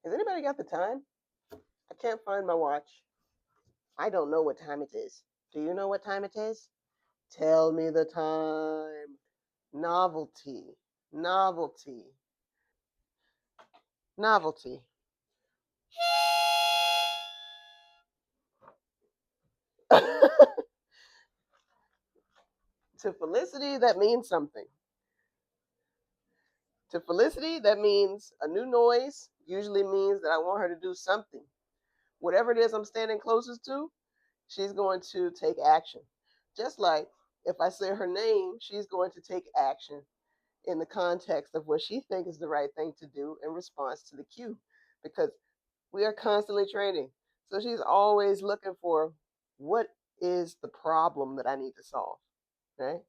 Has anybody got the time? I can't find my watch. I don't know what time it is. Do you know what time it is? Tell me the time. Novelty. Novelty. Novelty. To Felicity, that means something. To Felicity, that means a new noise usually means that I want her to do something. Whatever it is I'm standing closest to, she's going to take action. Just like if I say her name, she's going to take action in the context of what she thinks is the right thing to do in response to the cue. Because we are constantly training. So she's always looking for what is the problem that I need to solve. Right?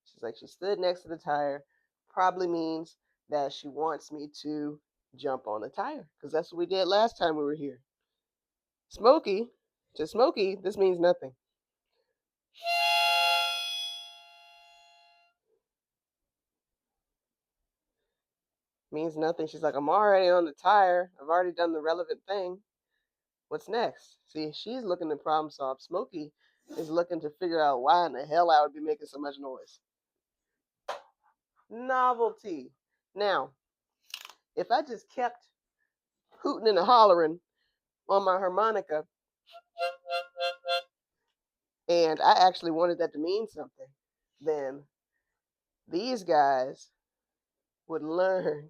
She's like, she stood next to the tire, probably means that she wants me to jump on the tire. Because that's what we did last time we were here. Smokey, to Smokey, this means nothing. Means nothing. She's like, I'm already on the tire. I've already done the relevant thing. What's next? See, she's looking to problem solve. Smokey is looking to figure out why in the hell I would be making so much noise. Novelty. Now, if I just kept hooting and hollering on my harmonica and I actually wanted that to mean something, then these guys would learn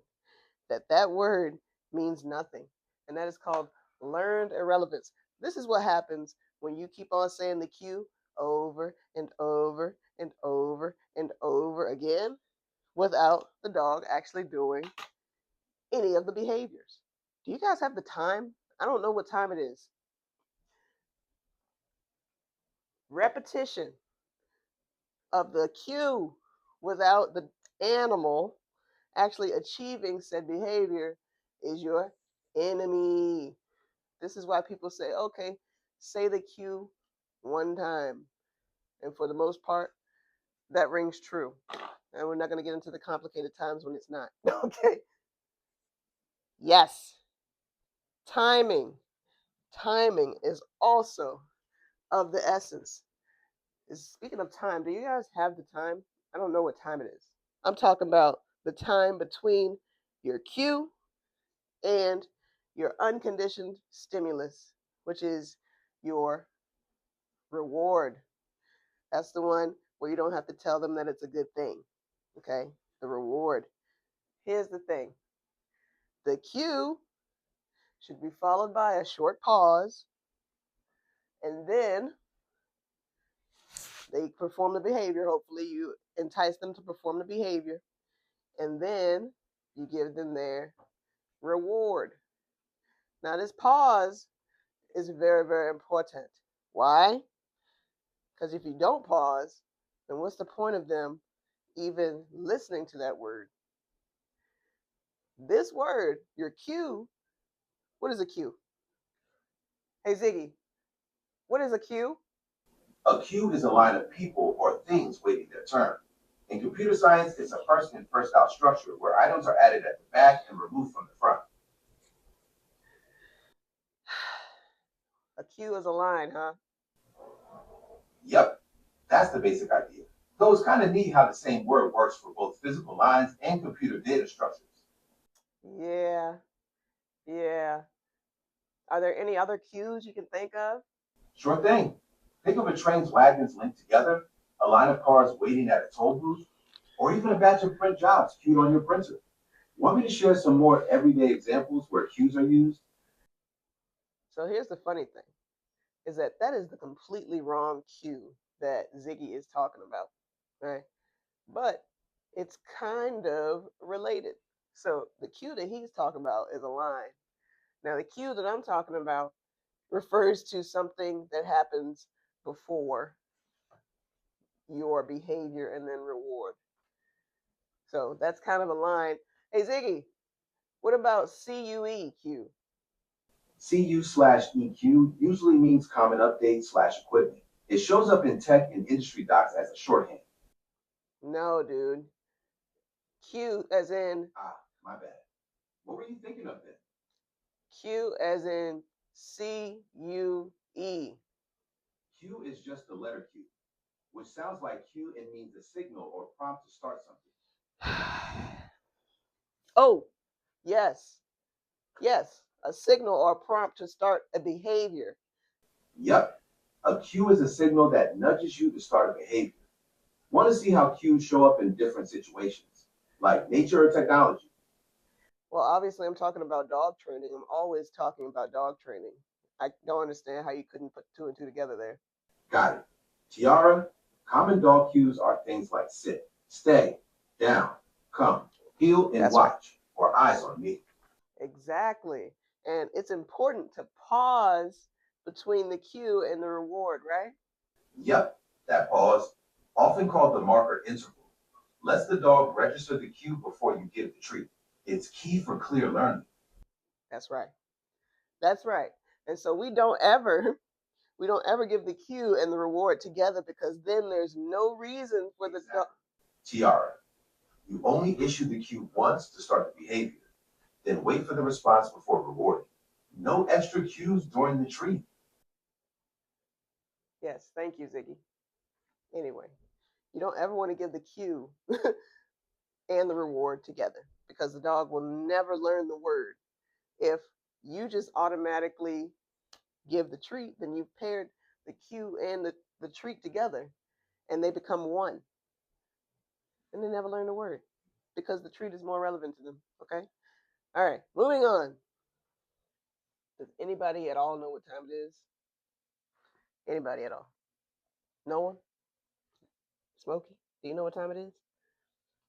that that word means nothing. And that is called learned irrelevance. This is what happens when you keep on saying the cue over and over and over and over again without the dog actually doing any of the behaviors. Do you guys have the time? I don't know what time it is. Repetition of the cue without the animal actually achieving said behavior is your enemy. This is why people say, okay, say the cue one time. And for the most part, that rings true. And we're not going to get into the complicated times when it's not. Okay. Yes. Timing. Timing is also of the essence. Speaking of time, do you guys have the time? I don't know what time it is. I'm talking about the time between your cue and your unconditioned stimulus, which is your reward. That's the one where you don't have to tell them that it's a good thing. Okay? The reward. Here's the thing, the cue should be followed by a short pause, and then they perform the behavior. Hopefully, you entice them to perform the behavior, and then you give them their reward. Now, this pause is very, very important. Why? Because if you don't pause, then what's the point of them even listening to that word? This word, your cue, what is a cue? Hey, Ziggy, what is a cue? A queue is a line of people or things waiting their turn. In computer science, it's a first in, first out structure where items are added at the back and removed from the front. A cue is a line, huh? Yep, that's the basic idea. Though it's kind of neat how the same word works for both physical lines and computer data structures. Yeah, yeah. Are there any other cues you can think of? Sure thing. Think of a train's wagons linked together, a line of cars waiting at a toll booth, or even a batch of print jobs queued on your printer. Want me to share some more everyday examples where cues are used? So here's the funny thing, is that that is the completely wrong cue that Ziggy is talking about, right? But it's kind of related. So the cue that he's talking about is a line. Now the cue that I'm talking about refers to something that happens before your behavior and then reward. So that's kind of a line. Hey Ziggy, what about CUEQ? CU/EQ usually means common update/equipment. It shows up in tech and industry docs as a shorthand. No, dude. Q as in Ah, my bad. What were you thinking of then? Q as in CUE. Q is just the letter Q, which sounds like cue and means a signal or prompt to start something. Oh, yes, yes, a signal or prompt to start a behavior. Yep, a cue is a signal that nudges you to start a behavior. Want to see how cues show up in different situations, like nature or technology? Well, obviously, I'm talking about dog training. I'm always talking about dog training. I don't understand how you couldn't put two and two together there. Got it. Tiara, common dog cues are things like sit, stay, down, come, heel, and That's right. watch, or eyes on me. Exactly. And it's important to pause between the cue and the reward, right? Yep, that pause, often called the marker interval, lets the dog register the cue before you give the treat. It's key for clear learning. That's right. That's right. And so we don't ever give the cue and the reward together because then there's no reason for the dog. Exactly. Tiara, you only issue the cue once to start the behavior, then wait for the response before rewarding. No extra cues during the treat. Yes, thank you, Ziggy. Anyway, you don't ever want to give the cue and the reward together because the dog will never learn the word. If you just automatically give the treat, then you've paired the cue and the treat together and they become one. And they never learn the word because the treat is more relevant to them. Okay? All right, moving on. Does anybody at all know what time it is? Anybody at all? No one? Smokey? Do you know what time it is?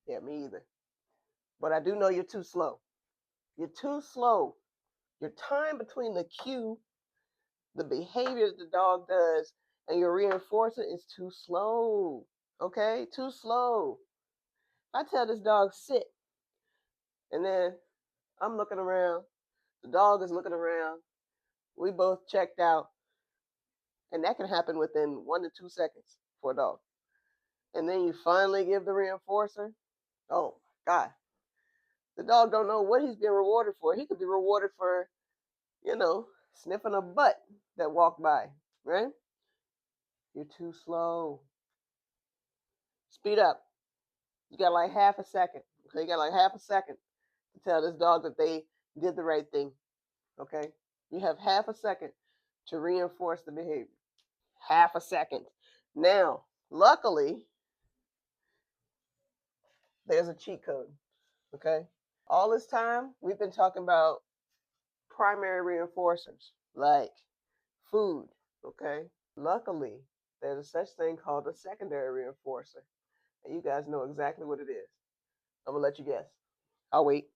Yeah, me either. But I do know you're too slow. You're too slow. Your time between the cue, the behavior that the dog does, and your reinforcer is too slow. Okay? Too slow. I tell this dog sit, and then I'm looking around. The dog is looking around. We both checked out, and that can happen within 1 to 2 seconds for a dog. And then you finally give the reinforcer. Oh my God, the dog don't know what he's being rewarded for. He could be rewarded for, sniffing a butt that walked by. Right? You're too slow. Speed up. You got like half a second. Okay, you got like half a second to tell this dog that they did the right thing. Okay, you have half a second to reinforce the behavior. Half a second. Now, luckily, there's a cheat code. Okay, all this time we've been talking about primary reinforcers like food. Okay, luckily, there's a such thing called a secondary reinforcer, and you guys know exactly what it is. I'm gonna let you guess. I'll wait.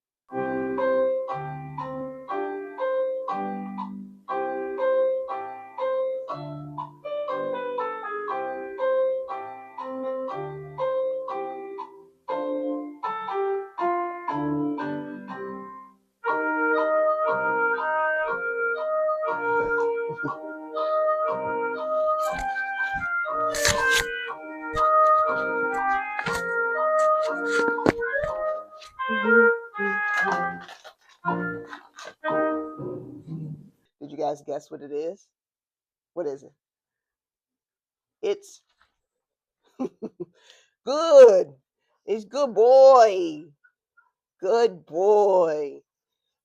Did you guys guess what it is? What is it? It's good. It's good boy. Good boy.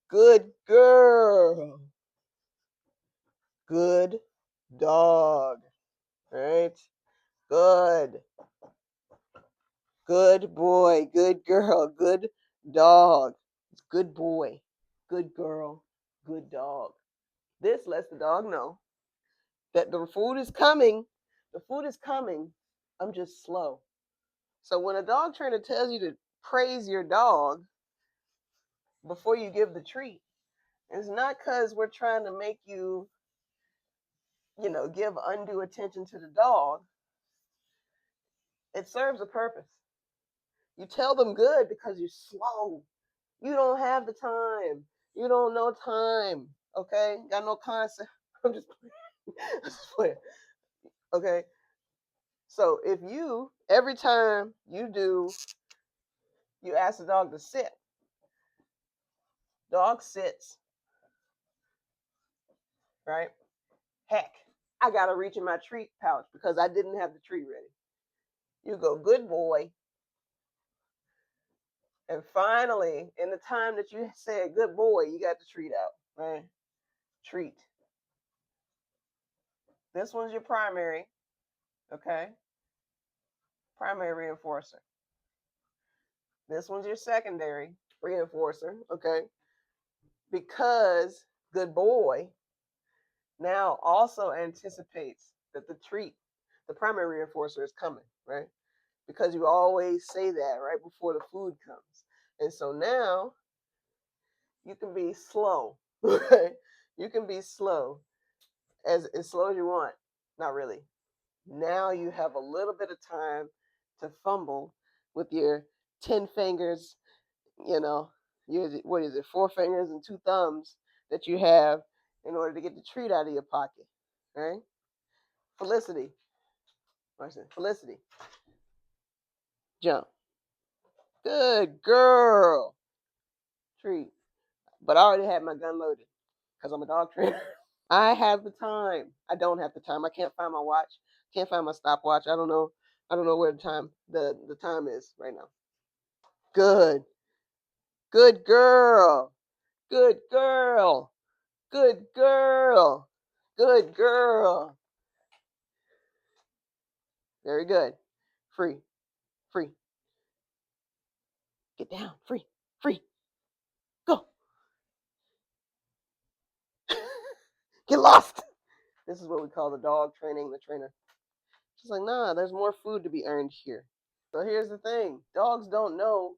Good girl. Good dog. Right? Good. Good boy. Good girl. Good dog. It's good boy. Good girl. Good dog. This lets the dog know that the food is coming. The food is coming. I'm just slow. So when a dog trainer tells you to praise your dog before you give the treat, it's not because we're trying to make you, give undue attention to the dog. It serves a purpose. You tell them good because you're slow. You don't have the time. You don't know time. Okay? Got no concept. I'm just playing. I'm just playing. Okay? So if every time you ask the dog to sit, dog sits. right? Heck, I gotta reach in my treat pouch because I didn't have the treat ready. You go, good boy. And finally, in the time that you said good boy, you got the treat out, right? Treat. This one's your primary, okay? Primary reinforcer. This one's your secondary reinforcer, okay? Because good boy now also anticipates that the treat, the primary reinforcer is coming, right? Because you always say that right before the food comes. And so now you can be slow, right? You can be slow as slow as you want. Not really. Now you have a little bit of time to fumble with your 10 fingers, you know, what is it, 4 fingers and 2 thumbs that you have in order to get the treat out of your pocket, right? Felicity, Felicity, jump. Good girl. Treat. But I already had my gun loaded because I'm a dog trainer. I have the time. I don't have the time. I can't find my watch. Can't find my stopwatch. I don't know. I don't know where the time is right now. Good. Good girl. Good girl. Good girl. Good girl. Very good. Free. Free. Get down. Free. Free. Go. Get lost. This is what we call the dog training the trainer. She's like, nah, there's more food to be earned here. So here's the thing. Dogs don't know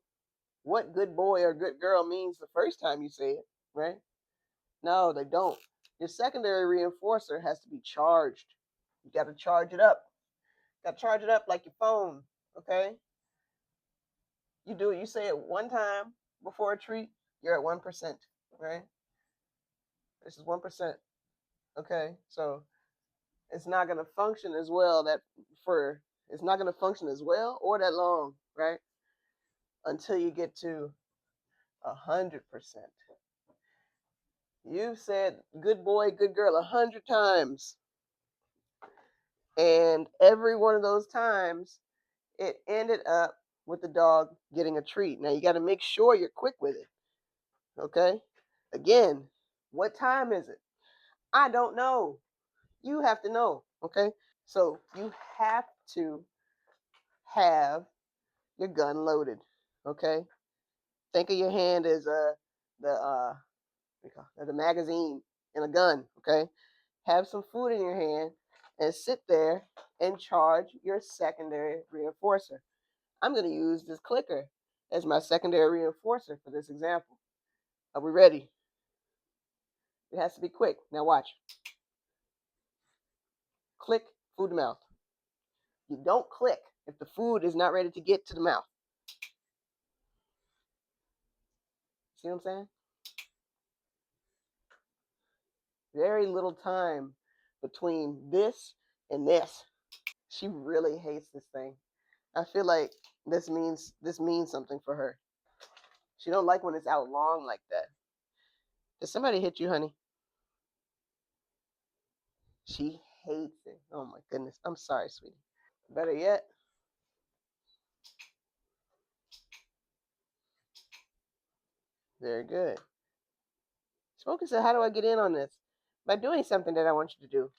what good boy or good girl means the first time you say it, right? No, they don't. Your secondary reinforcer has to be charged. You got to charge it up. Got to charge it up like your phone, okay? You do it. You say it one time before a treat, you're at 1%, right? This is 1%, okay? So it's not going to function as well it's not going to function as well or that long, right? Until you get to 100%. You've said good boy, good girl 100 times. And every one of those times, it ended up with the dog getting a treat. Now you got to make sure you're quick with it. Okay? Again, what time is it? I don't know. You have to know. Okay? So you have to have your gun loaded. Okay? Think of your hand as the magazine in a gun. Okay? Have some food in your hand and sit there and charge your secondary reinforcer. I'm going to use this clicker as my secondary reinforcer for this example. Are we ready? It has to be quick. Now watch. Click, food to mouth. You don't click if the food is not ready to get to the mouth. See what I'm saying? Very little time between this and this. She really hates this thing. I feel like this means something for her. She don't like when it's out long like that. Did somebody hit you, honey? She hates it. Oh my goodness. I'm sorry, sweetie. Better yet, very good. Smokey said, how do I get in on this? By doing something that I want you to do.